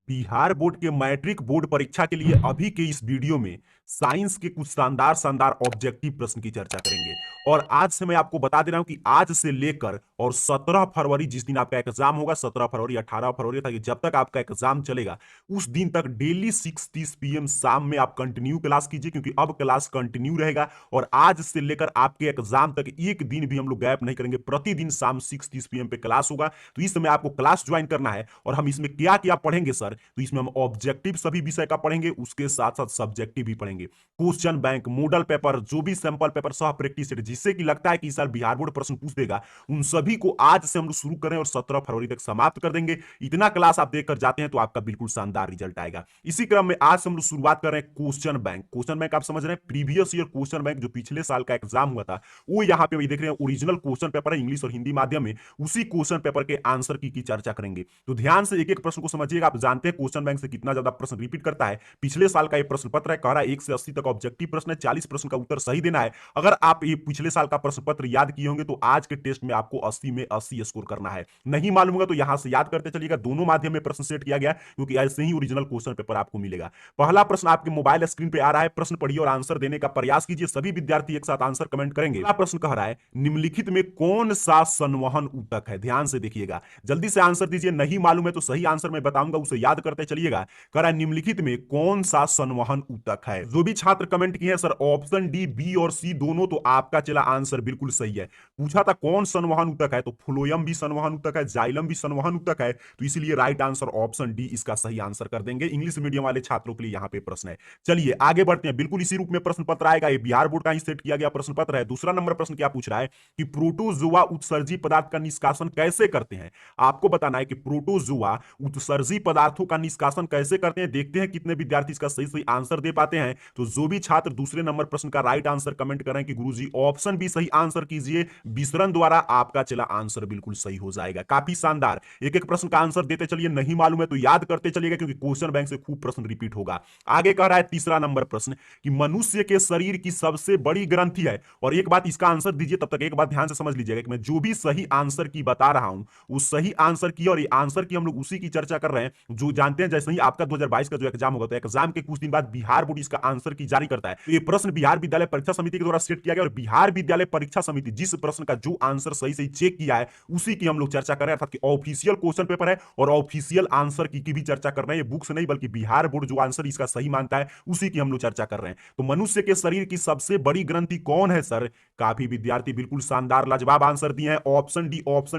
Bihar board के matric board परीक्षा के लिए अभी के इस वीडियो में साइंस के कुछ शानदार शानदार ऑब्जेक्टिव प्रश्न की चर्चा करेंगे। और आज से मैं आपको बता दे रहा हूं कि आज से लेकर और 17 फरवरी जिस दिन आपका एग्जाम होगा, 17 फरवरी 18 फरवरी तक, जब तक आपका एग्जाम चलेगा उस दिन तक डेली 6:30 PM शाम में आप कंटिन्यू क्लास कीजिए, क्योंकि अब क्लास कंटिन्यू रहेगा। और आज से लेकर आपके एग्जाम तक एक दिन भी हम लोग गैप नहीं करेंगे, प्रतिदिन शाम 6:30 PM पे क्लास होगा। तो इस समय आपको क्लास ज्वाइन करना है। और हम इसमें क्या क्या पढ़ेंगे सर, तो इसमें हम ऑब्जेक्टिव सभी विषय का पढ़ेंगे, उसके साथ साथ सब्जेक्टिव भी पढ़ेंगे। क्वेश्चन बैंक, मॉडल पेपर, जो भी सैंपल पेपर, सह प्रैक्टिस सेट, जिससे कि लगता है कि इस साल बिहार बोर्ड प्रश्न पूछ देगा, उन सभी को आज से हम लोग शुरू करें और 17 फरवरी तक समाप्त कर देंगे। इतना क्लास आप देखकर जाते हैं तो आपका बिल्कुल शानदार रिजल्ट आएगा। इसी क्रम में आज से हम लोग शुरुआत कर रहे हैं क्वेश्चन बैंक। क्वेश्चन बैंक आप समझ रहे हैं, प्रीवियस ईयर क्वेश्चन बैंक, जो पिछले साल का एग्जाम हुआ था, वो यहाँ पे देख रहे हैं ओरिजिनल क्वेश्चन पेपर है, इंग्लिश और हिंदी माध्यम में। उसी क्वेश्चन पेपर के आंसर की चर्चा करेंगे। तो ध्यान से एक एक प्रश्न को समझिएगा। आप जानते हैं क्वेश्चन बैंक से कितना ज्यादा प्रश्न रिपीट करता है। पिछले साल का ये प्रश्न पत्र है, कह रहा है 1 से 80 तक ऑब्जेक्टिव प्रश्न है, 40 प्रश्न का उत्तर सही देना है। अगर आप ये पिछले साल का प्रश्न पत्र याद किए होंगे तो आज के टेस्ट में आपको 80 में 80 स्कोर करना है। नहीं मालूम होगा तो यहां से याद करते चलिएगा। दोनों माध्यम में प्रश्न सेट किया गया, क्योंकि ऐसे ही ओरिजिनल क्वेश्चन पेपर आपको मिलेगा। पहला प्रश्न आपके मोबाइल स्क्रीन पे आ रहा है, प्रश्न पढ़िए और आंसर देने का प्रयास कीजिए। सभी विद्यार्थी एक साथ आंसर कमेंट करेंगे। पहला प्रश्न कह रहा है, निम्नलिखित में कौन सा संवहन ऊतक है। ध्यान से देखिएगा, जल्दी से आंसर दीजिए। नहीं मालूम है तो सही आंसर मैं बताऊंगा, उसे याद करते चलिएगा। कह रहा है निम्नलिखित में कौन सा संवहन ऊतक है। जो भी छात्र कमेंट किए हैं सर ऑप्शन डी, बी और सी दोनों, तो आपका चला आंसर बिल्कुल सही है। पूछा था कौन संवहन ऊतक है, तो फ्लोएम भी संवहन ऊतक है, जाइलम भी संवहन ऊतक है। तो इसलिए राइट आंसर ऑप्शन डी इसका सही आंसर कर देंगे। इंग्लिश मीडियम वाले छात्रों के लिए यहां पे प्रश्न है। चलिए आगे बढ़ते हैं। बिल्कुल इसी रूप में प्रश्न पत्र आएगा, ये बिहार बोर्ड का ही सेट किया गया प्रश्न पत्र है। दूसरा नंबर प्रश्न क्या पूछ रहा है कि प्रोटोजोआ उत्सर्जी पदार्थ का निष्कासन कैसे करते हैं। आपको बताना है कि प्रोटोजोआ उत्सर्जी पदार्थों का निष्कासन कैसे करते हैं। देखते हैं कितने विद्यार्थी इसका सही सही आंसर दे पाते हैं। तो जो भी छात्र दूसरे नंबर प्रश्न का राइट आंसर कमेंट करें कि गुरुजी ऑप्शन भी सही आंसर कीजिए, विसरण द्वारा आपका चला आंसर बिल्कुल सही हो जाएगा। काफी शानदार। एक एक प्रश्न का आंसर देते चलिए। नहीं मालूम है तो याद करते चलिएगा, क्योंकि क्वेश्चन बैंक से खूब प्रश्न रिपीट होगा। आगे कह रहा है तीसरा नंबर प्रश्न कि मनुष्य के शरीर की सबसे बड़ी ग्रंथि है। और एक बात इसका आंसर दीजिए, तब तक एक बात ध्यान से समझ लीजिएगा कि मैं जो भी सही आंसर की बता रहा हूं उस सही आंसर की, और ये आंसर की हम लोग उसी की चर्चा कर रहे हैं जो जानते हैं। जैसे ही आपका 2022 का जो एग्जाम होगा, तो एग्जाम के कुछ दिन बाद बिहार बोर्ड इसका आंसर की जारी करता है। तो ये प्रश्न बिहार विद्यालय परीक्षा समिति के द्वारा सेट किया गया, और बिहार विद्यालय परीक्षा समिति जिस प्रश्न का जो आंसर सही सही चेक किया है उसी की हम लोग चर्चा कर रहे हैं। अर्थात कि ऑफिशियल क्वेश्चन पेपर है और ऑफिशियल आंसर की भी चर्चा कर रहे हैं। ये बुक्स नहीं बल्कि बिहार बोर्ड जो आंसर इसका सही मानता है उसी की हम लोग चर्चा कर रहे हैं। तो मनुष्य के शरीर की सबसे बड़ी ग्रंथि कौन है सर। काफी विद्यार्थी बिल्कुल शानदार लाजवाब आंसर दिए हैं। ऑप्शन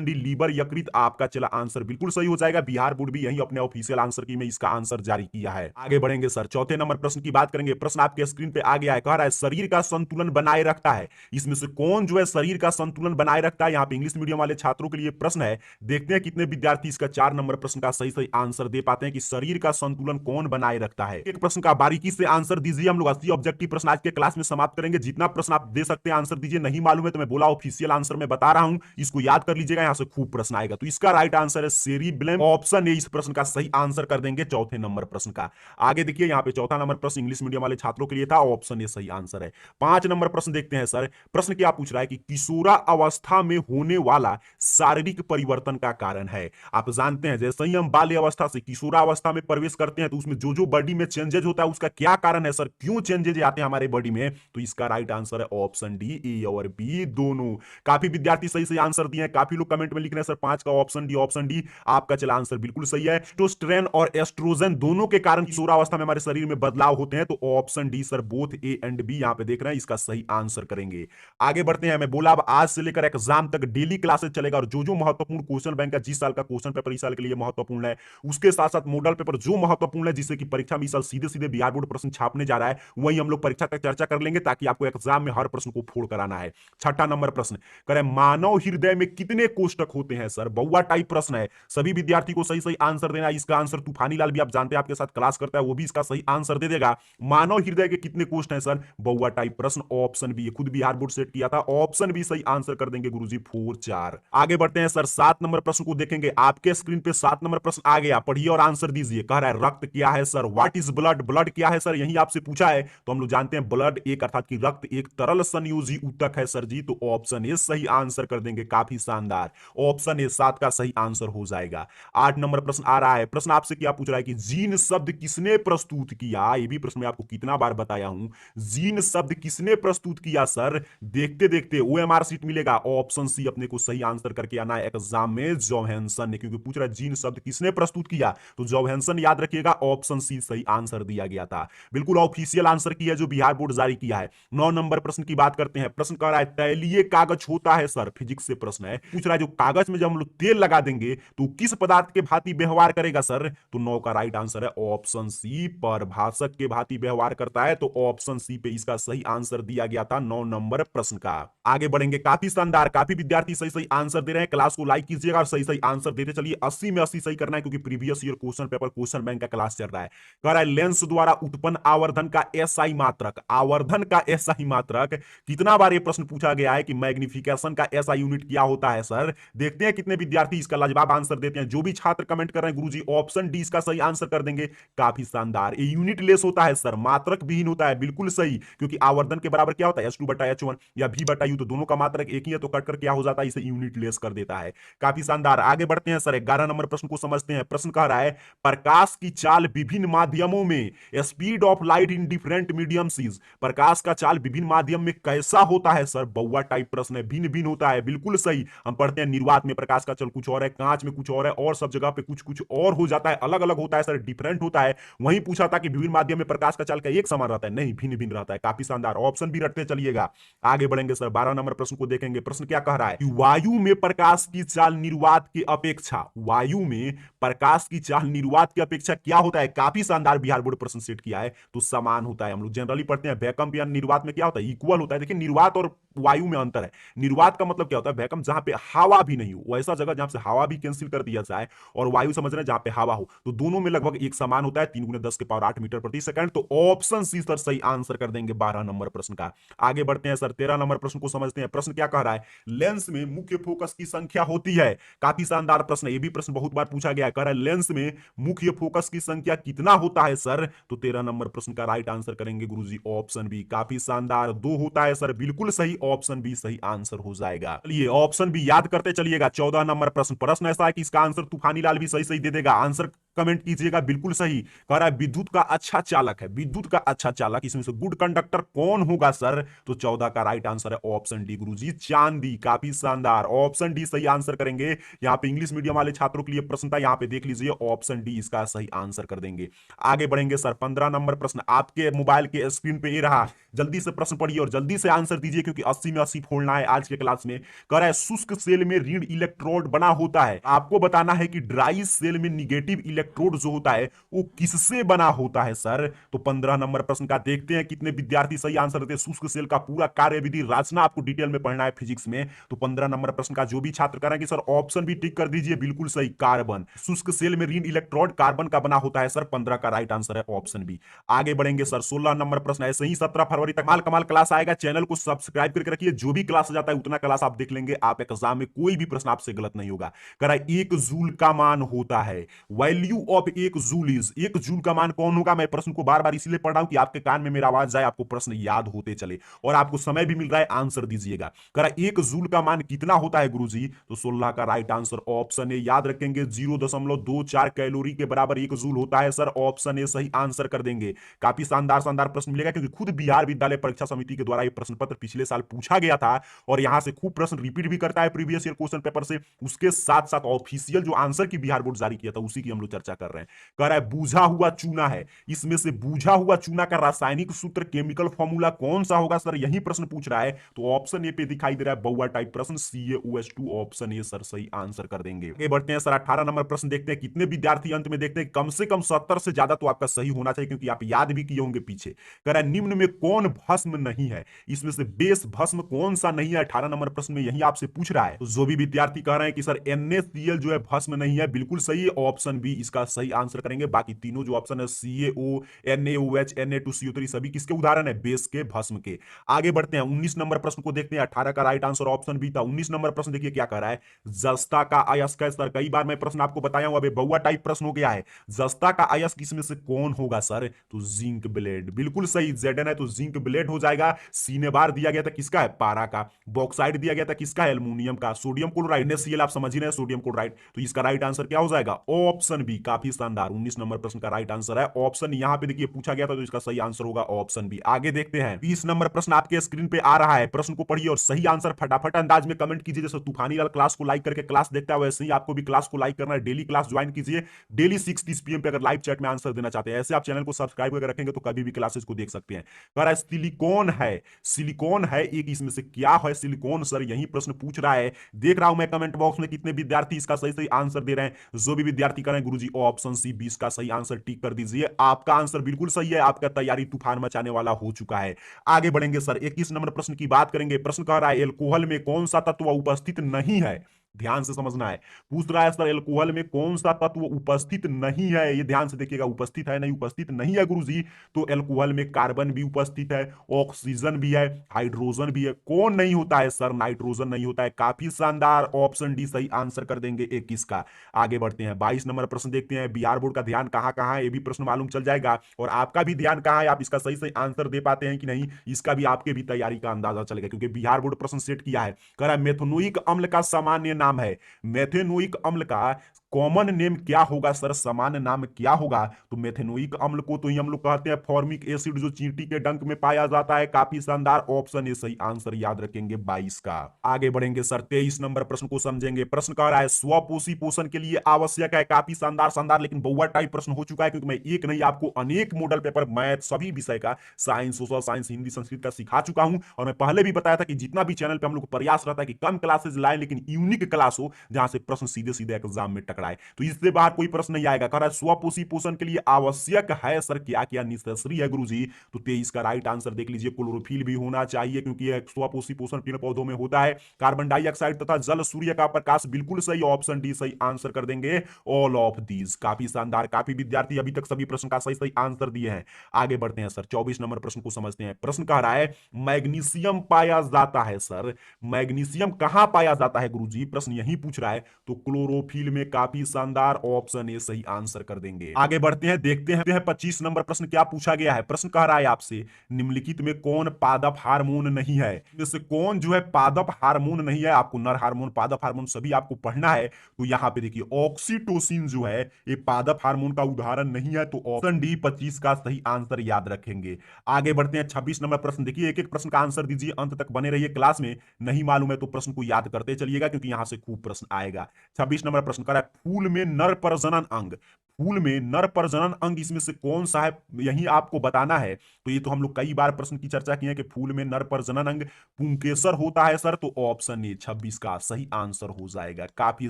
डी लीवर यकृत आपका चला आंसर बिल्कुल सही हो जाएगा। बिहार बोर्ड भी यही अपने ऑफिशियल आंसर की में इसका आंसर जारी किया है। आगे बढ़ेंगे सर, चौथे नंबर प्रश्न की बात करेंगे। प्रश्न आपके स्क्रीन पे आ गया है, कह रहा है शरीर का संतुलन बनाए रखता है। इसमें से कौन जो है शरीर का संतुलन बनाए रखता है। यहाँ पे इंग्लिश मीडियम वाले छात्रों के लिए प्रश्न है। देखते हैं कितने विद्यार्थी इसका 4 नंबर प्रश्न का सही सही आंसर दे पाते हैं कि शरीर का संतुलन कौन बनाए रखता है। एक प्रश्न का बारीकी से आंसर दीजिए। हम लोग 80 ऑब्जेक्टिव प्रश्न आज के क्लास में समाप्त करेंगे। जितना प्रश्न आप दे सकते हैं आंसर दीजिए। नहीं मालूम है तो मैं बोला ऑफिशियल आंसर में बता रहा हूं, इसको याद कर लीजिएगा, यहां से खूब प्रश्न आएगा। तो इसका राइट आंसर है सेरिब्लम। ऑप्शन ए इस प्रश्न का सही आंसर कर देंगे चौथे नंबर प्रश्न का। आगे देखिए यहां पे चौथा नंबर प्रश्न इंग्लिश मीडियम वाले छात्रों के लिए था, ऑप्शन ए सही आंसर है। 5 नंबर प्रश्न देखते हैं सर। प्रश्न क्या पूछ रहा है कि किशोरा अवस्था में होने वाला शारीरिक परिवर्तन का कारण है। आप जानते हैं जैसे ही हम बाल्य अवस्था से किशोरा अवस्था में प्रवेश करते हैं तो उसमें जो जो बॉडी में चेंजेज होता है उसका क्या कारण है सर, क्यों चेंजेज आते हैं हमारे बॉडी में। तो इसका राइट आंसर है ऑप्शन डी, ए और बी दोनों। काफी विद्यार्थी सही सही आंसर दिए हैं। काफी लोग कमेंट में लिख रहे हैं सर 5 का ऑप्शन डी। आपका चला आंसर बिल्कुल सही है। टेस्टोस्टेरोन और एस्ट्रोजन दोनों के कारण किशोरावस्था में हमारे शरीर में बदलाव होते हैं। तो option D sir, both A and B यहां पे देख रहे हैं, इसका सही आंसर करेंगे। आगे बढ़ते हैं। मैं बोला अब आज से लेकर एग्जाम तक डेली क्लासेस चलेगा, और जो जो महत्वपूर्ण क्वेश्चन बैंक का जिस साल का क्वेश्चन पेपर इस साल के लिए महत्वपूर्ण है, उसके साथ साथ मॉडल पेपर जो महत्वपूर्ण है जिससे कि परीक्षा में इस साल सीधे सीधे बिहार बोर्ड प्रश्न छापने जा रहा है, वही हम लोग परीक्षा तक चर्चा कर लेंगे ताकि आपको एग्जाम में हर प्रश्न को फोड़ कराना है। छठा नंबर प्रश्न करें, मानव हृदय में कितने कोष्ठक होते हैं सर। बउआ टाइप प्रश्न है, सभी विद्यार्थी को सही सही आंसर देना है। इसका आंसर तूफानी लाल भी आप जानते हैं आपके साथ क्लास करता है, वो भी इसका सही आंसर दे देगा। मानव हृदय के कितने कोष्ठ हैं सर, बउआ टाइप प्रश्न। ऑप्शन बी, खुद बिहार बोर्ड सेट किया था, ऑप्शन बी सही आंसर कर देंगे गुरुजी 4 4। आगे बढ़ते हैं सर, 7 नंबर प्रश्न को देखेंगे। आपके स्क्रीन पे 7 नंबर प्रश्न आ गया, पढ़िए और आंसर दीजिए। कह रहा है रक्त क्या है sir, what is blood. Blood क्या है सर, यही आपसे पूछा है। तो हम लोग जानते हैं ब्लड एक अर्थात कि रक्त एक तरल संयोजी ऊतक है सर जी, तो ऑप्शन ए सही आंसर कर देंगे। काफी शानदार, ऑप्शन ए 7 का सही आंसर हो जाएगा। 8 नंबर प्रश्न आ रहा है। प्रश्न आपसे क्या पूछ रहा है कि जीन शब्द किसने प्रस्तुत किया। ये भी प्रश्न मैं आपको कितना बार बताया हूं, जीन शब्द किसने प्रस्तुत किया सर। देखते देखते ओएमआर सीट मिलेगा। ऑप्शन सी अपने को सही आंसर करके आना है एग्जाम में, जोहानसन ने, क्योंकि पूछ रहा है जीन शब्द किसने प्रस्तुत किया, तो जोहानसन याद रखिएगा, ऑप्शन सी सही आंसर दिया गया था। बिल्कुल ऑफिशियल आंसर की है जो बिहार बोर्ड जारी किया है। 9 नंबर प्रश्न की बात करते हैं। प्रश्न कह रहा है तैलीय कागज होता है सर, फिजिक्स से प्रश्न है। पूछ रहा है जो कागज में जब हम लोग तेल लगा देंगे तो किस पदार्थ के भांति व्यवहार करेगा सर, तो 9 का राइट आंसर है ऑप्शन सी, परभाषक के भांति व्यवहार करता है। तो ऑप्शन सी पे इसका सही आंसर दिया गया था 9 नंबर प्रश्न का। आगे बढ़ेंगे। काफी शानदार, काफी विद्यार्थी सही सही आंसर दे रहे हैं। क्लास को लाइक कीजिएगा और सही सही आंसर देते चलिए। 80 में 80 सही करना है, क्योंकि previous year question paper question bank का क्लास चल रहा है। कह रहा है लेंस द्वारा उत्पन्न आवर्धन का एसआई मात्रक, आवर्धन का एसआई मात्रक। कितना बार ये प्रश्न पूछा गया है कि मैग्निफिकेशन का एसआई यूनिट क्या होता है सर। देखते हैं कितने विद्यार्थी इसका लाजवाब आंसर देते हैं। जो भी छात्र कमेंट कर रहे हैं गुरुजी ऑप्शन डी इसका सही आंसर कर देंगे। काफी शानदार, ये यूनिट लेस होता है सर, मात्रक विहीन होता है। बिल्कुल सही, क्योंकि आवर्धन के बराबर क्या होता है H2/H1 या V/U, तो दोनों का मात्रक एक ही है, तो कट कर क्या हो जाता है, इसे यूनिट लेस कर देता है। काफी शानदार, आगे बढ़ते हैं सर। 11 नंबर प्रश्न को समझते हैं। प्रश्न कह रहा है प्रकाश की चाल विभिन्न माध्यमों में, speed of light in different mediums is, प्रकाश का चाल विभिन्न माध्यम में कैसा होता है सर। बउआ टाइप प्रश्न है, भिन्न भिन्न होता है। बिल्कुल सही, हम पढ़ते हैं निर्वात में प्रकाश का चल कुछ और है, कांच में कुछ और है, और सब जगह पे कुछ कुछ और हो जाता है, अलग अलग होता है सर, डिफरेंट होता है। वहीं पूछा था कि विभिन्न माध्यम में प्रकाश का चाल का एक समान रहता है, नहीं भिन्न भिन्न रहता है। काफी शानदार, ऑप्शन भी रटते चलिएगा। आगे बढ़ेंगे सर, 12 नंबर प्रश्न को देखेंगे। प्रश्न क्या कह रहा है कि वायु में प्रकाश की चाल निर्वात की अपेक्षा, वायु में प्रकाश की चाल निर्वात की अपेक्षा क्या होता है। काफी शानदार बिहार बोर्ड प्रश्न सेट किया है, तो समान होता है। हम लोग जनरली पढ़ते हैं वैकम या निर्वात में क्या होता है, इक्वल होता है। देखिए निर्वात और वायु में अंतर है। निर्वात का मतलब क्या होता है, वैकम जहां पे हवा भी नहीं हो, वैसा जगह जहां से हवा भी कैंसिल कर दिया जाए, और वायु समझ रहे हैं जहां पे हवा हो, तो दोनों में लगभग एक समान होता है, 3 × 10⁸ मीटर प्रति सेकंड। तो ऑप्शन सी सर सही आंसर कर देंगे 12 नंबर प्रश्न का। आगे बढ़ते हैं सर, 13 नंबर प्रश्न को समझते हैं। प्रश्न क्या कह रहा है, लेंस में मुख्य फोकस की संख्या होती है। काफी शानदार प्रश्न, ये भी प्रश्न बहुत बार पूछा गया है। कह रहा है लेंस में मुख्य फोकस की संख्या कितना होता है सर, तो 13 नंबर प्रश्न का राइट आंसर करेंगे गुरुजी ऑप्शन बी। काफी शानदार, 2 होता है सर, बिल्कुल सही, ऑप्शन बी सही आंसर हो जाएगा। चलिए ऑप्शन बी याद करते चलिएगा। 14 नंबर प्रश्न, प्रश्न ऐसा है कि इसका आंसर तूफानी लाल भी सही सही दे देगा। आंसर कमेंट कीजिएगा, बिल्कुल सही। कह रहा है विद्युत का अच्छा चालक है, विद्युत का अच्छा चालक, इसमें से गुड कंडक्टर कौन होगा सर, तो 14 का राइट आंसर है ऑप्शन डी गुरुजी, चांदी। काफी शानदार, ऑप्शन डी सही आंसर करेंगे। यहां पे इंग्लिश मीडियम वाले छात्रों के लिए प्रश्न था, यहां पे देख लीजिए, ऑप्शन डी इसका सही आंसर कर देंगे। आगे बढ़ेंगे सर, 15 नंबर प्रश्न आपके मोबाइल के स्क्रीन पे ये रहा। जल्दी से प्रश्न पढ़िए और जल्दी से आंसर दीजिए, क्योंकि 80 में 80 फोड़ना है आज के क्लास में। कह रहा है शुष्क सेल में ऋण इलेक्ट्रोड बना होता है। आपको बताना है कि ड्राई सेल में निगेटिव इलेक्ट्रोड जो होता है वो किससे बना होता है सर। तो 15 नंबर प्रश्न का देखते हैं कितने विद्यार्थी सही आंसर देते हैं। शुष्क सेल का पूरा कार्यविधि रचना आपको डिटेल में पढ़ना है फिजिक्स में। तो 15 नंबर प्रश्न का जो भी छात्र करेंगे सर ऑप्शन भी टिक कर दीजिए, बिल्कुल सही, कार्बन। शुष्क सेल में ऋण इलेक्ट्रोड कार्बन का बना होता है सर, 15 का राइट आंसर है ऑप्शन बी। आगे बढ़ेंगे सर, 16 नंबर प्रश्न, ऐसे ही 17 फरवरी तक माल कमाल क्लास आएगा। चैनल को सब्सक्राइब करके रखिए, जो भी क्लास जाता है उतना क्लास आप देख लेंगे, आप एग्जाम में कोई भी प्रश्न आपसे गलत नहीं होगा। कह रहा है 1 जूल का मान होता है, value of 1 joule is, 1 joule का मान कौन होगा। मैं प्रश्न को बार बार इसलिए पढ़ रहा हूं कि आपके कान में मेरा आवाज जाए, आपको प्रश्न याद होते चले और आपको समय भी मिल रहा है, आंसर दीजिएगा। कह रहा है 1 जूल का मान कितना होता है गुरुजी, तो 16 का राइट आंसर ऑप्शन ए याद रखेंगे, 0.24 कैलोरी के बराबर 1 जूल होता है सर, ऑप्शन ए सही आंसर कर देंगे। काफी शानदार शानदार प्रश्न मिलेगा, क्योंकि खुद बिहार विद्यालय परीक्षा समिति के द्वारा यह प्रश्न पत्र पिछले साल पूछा गया था, और यहां से खूब प्रश्न रिपीट भी करता है प्रीवियस ईयर क्वेश्चन पेपर से। उसके साथ साथ ऑफिशियल जो आंसर की बिहार बोर्ड जारी किया था उसी की हम लोग चर्चा कर रहे हैं। कह रहा है बूझा हुआ चूना है, इसमें से बूझा हुआ चूना का रासायनिक सूत्र केमिकल फॉर्मूला कौन सा होगा सर, यही प्रश्न पूछ रहा है। तो ऑप्शन ए पे दिखाई दे रहा है बउआ टाइप प्रश्न, CaOH2, ऑप्शन ए सर सही आंसर कर देंगे। आगे बढ़ते हैं सर, 18 नंबर प्रश्न देखते हैं कितने विद्यार्थी अंत में देखते हैं। कम से कम 70 से ज्यादा तो आपका सही होना चाहिए, क्योंकि आप याद भी किए होंगे पीछे। कह रहा है निम्न में कौन भस्म नहीं है, इसमें से बेस भस्म कौन सा नहीं है, 18 नंबर प्रश्न में यही आपसे पूछ रहा है। तो जो भी विद्यार्थी कह रहे हैं कि सर NaCl जो है भस्म नहीं है, बिल्कुल सही, ऑप्शन बी का सही आंसर करेंगे। बाकी तीनों जो ऑप्शन है CaO, NaOH, Na2CO3 सभी किसके उदाहरण है? बेस के, भस्म के। आगे बढ़ते हैं 19 नंबर प्रश्न को देखते हैं। 18 का राइट आंसर ऑप्शन बी था। 19 नंबर प्रश्न देखिए क्या कर रहा है, जस्ता का अयस्क है सर। कई बार मैं प्रश्न आपको बताया हूं, अबे बउआ टाइप प्रश्न हो गया है। जस्ता का अयस्क इसमें से कौन होगा सर? तो जिंक ब्लेड, बिल्कुल सही। Zn है तो जिंक ब्लेड हो जाएगा। सी ने बार दिया गया था किसका है? पारा का। बॉक्साइड दिया गया था किसका है? एल्यूमिनियम का। सोडियम क्लोराइड, NaCl आप समझ ही रहे हैं, सोडियम क्लोराइड। तो इसका राइट आंसर क्या हो जाएगा? Option B. काफी शानदार, 19 नंबर प्रश्न का राइट आंसर है ऑप्शन। यहां पे देखिए पूछा गया था तो इसका सही आंसर होगा ऑप्शन बी। आगे देखते हैं 20 नंबर प्रश्न आपके स्क्रीन पे आ रहा है। प्रश्न को पढ़िए और सही आंसर फटाफट अंदाज में कमेंट कीजिए। जैसे तूफानी लाल क्लास को लाइक करके क्लास देखता है, वैसे ही आपको भी क्लास को लाइक करना है। डेली क्लास ज्वाइन कीजिए। डेली 6:30 PM पे अगर लाइव चैट में आंसर देना चाहते हैं, ऐसे आप चैनल को सब्सक्राइब करके रखेंगे तो कभी भी क्लासेस को देख सकते हैं। कह रहा है सिलिकॉन है, सिलिकॉन है एक, इसमें से क्या है सिलिकॉन सर? यही प्रश्न पूछ रहा है। देख रहा हूं मैं कमेंट बॉक्स में कितने विद्यार्थी इसका सही सही आंसर दे रहे हैं। जो भी विद्यार्थी करें गुरुजी ऑप्शन सी 20 का सही आंसर टिक कर दीजिए। आपका आंसर बिल्कुल सही है, आपका तैयारी तूफान मचाने वाला हो चुका है। आगे बढ़ेंगे सर 21 नंबर प्रश्न की बात करेंगे। प्रश्न कह रहा है एल्कोहल में कौन सा तत्व उपस्थित नहीं है? ध्यान से समझना है। पूछ रहा है सर एल्कोहल में कौन सा तत्व उपस्थित नहीं है? ये ध्यान से देखिएगा, उपस्थित है नहीं उपस्थित नहीं है गुरुजी। तो एल्कोहल में कार्बन भी उपस्थित है, ऑक्सीजन भी है, हाइड्रोजन भी है। कौन नहीं होता है सर? नाइट्रोजन नहीं होता है। काफी शानदार, ऑप्शन डी सही आंसर कर देंगे 21 का। आगे बढ़ते हैं 22 नंबर प्रश्न देखते हैं। बिहार बोर्ड का ध्यान कहां कहां है ये भी प्रश्न मालूम चल जाएगा, और आपका भी ध्यान कहां है, आप इसका सही सही आंसर दे पाते हैं कि नहीं, इसका भी आपके भी तैयारी का अंदाजा चलेगा। क्योंकि बिहार बोर्ड प्रश्न सेट किया है। कह रहा है मेथनोइक अम्ल का सामान्य नाम है। मेथेनोइक अम्ल का कॉमन नेम क्या होगा सर? सामान्य नाम क्या होगा? तो मेथेनोइक अम्ल को तो ही हम लोग कहते हैं फॉर्मिक एसिड, जो चींटी के डंक में पाया जाता है। काफी शानदार, ऑप्शन ए सही आंसर याद रखेंगे 22 का। आगे बढ़ेंगे सर 23 नंबर प्रश्न को समझेंगे। प्रश्न कह रहा है स्वपोषी पोषण के लिए आवश्यक है। काफी शानदार शानदार, लेकिन बउआ टाइप प्रश्न हो चुका है, क्योंकि मैं एक नहीं आपको अनेक मॉडल पेपर, मैथ, सभी विषय का, science, social science, Hindi, Sanskrit का सिखा चुका हूं। और मैं पहले भी बताया था कि जितना भी चैनल पे हम लोग प्रयास रहता है कि कम क्लासेस लाए, लेकिन यूनिक क्लास हो जहां से प्रश्न सीधे सीधे एग्जाम में टकराए। तो इससे बाहर कोई प्रश्न नहीं आएगा। कह रहा है स्वपोषी पोषण के लिए आवश्यक है सर क्या क्या? निशस्त्री है गुरुजी। तो 23 का राइट आंसर देख लीजिए, क्लोरोफिल भी होना चाहिए, क्योंकि यह स्वपोषी पोषण पेड़ पौधों में होता है। कार्बन डाइऑक्साइड तथा जल, सूर्य का प्रकाश, बिल्कुल सही, ऑप्शन डी सही आंसर कर देंगे ऑल ऑफ दीज। काफी शानदार, काफी विद्यार्थी अभी तक सभी प्रश्न का सही सही आंसर दिए हैं। आगे बढ़ते हैं सर 24 नंबर प्रश्न को समझते हैं। प्रश्न कह रहा है मैग्नीशियम पाया जाता है सर, मैग्नीशियम कहां पाया जाता है गुरुजी? प्रश्न यही पूछ रहा है। तो क्लोरोफिल में। काफी शानदार, ऑप्शन ए सही आंसर कर देंगे। आगे बढ़ते हैं, देखते हैं 25 नंबर प्रश्न क्या पूछा गया है। प्रश्न कह रहा है आपसे निम्नलिखित में कौन पादप हार्मोन नहीं है? जैसे कौन जो है पादप हार्मोन नहीं है? आपको नर हार्मोन, पादप हार्मोन सभी आपको पढ़ना है। तो यहां पे देखिए ऑक्सीटोसिन जो है ये पादप हार्मोन का उदाहरण नहीं है। तो ऑप्शन डी 25 का सही आंसर याद रखेंगे। आगे बढ़ते हैं 26 नंबर प्रश्न देखिए, एक एक प्रश्न का आंसर दीजिए, अंत तक बने रहिए क्लास में। नहीं मालूम है तो प्रश्न को याद करते चलिएगा, क्योंकि यहां से खूब प्रश्न आएगा। 26 नंबर प्रश्न कर रहा है फूल में नर प्रजनन अंग, फूल में नर प्रजनन अंग इसमें से कौन सा है? यही आपको बताना है। तो ये तो हम लोग कई बार प्रश्न की चर्चा की है कि फूल में नर प्रजनन अंग पुंकेसर होता है सर। तो ऑप्शन ए 26 का सही आंसर हो जाएगा। काफी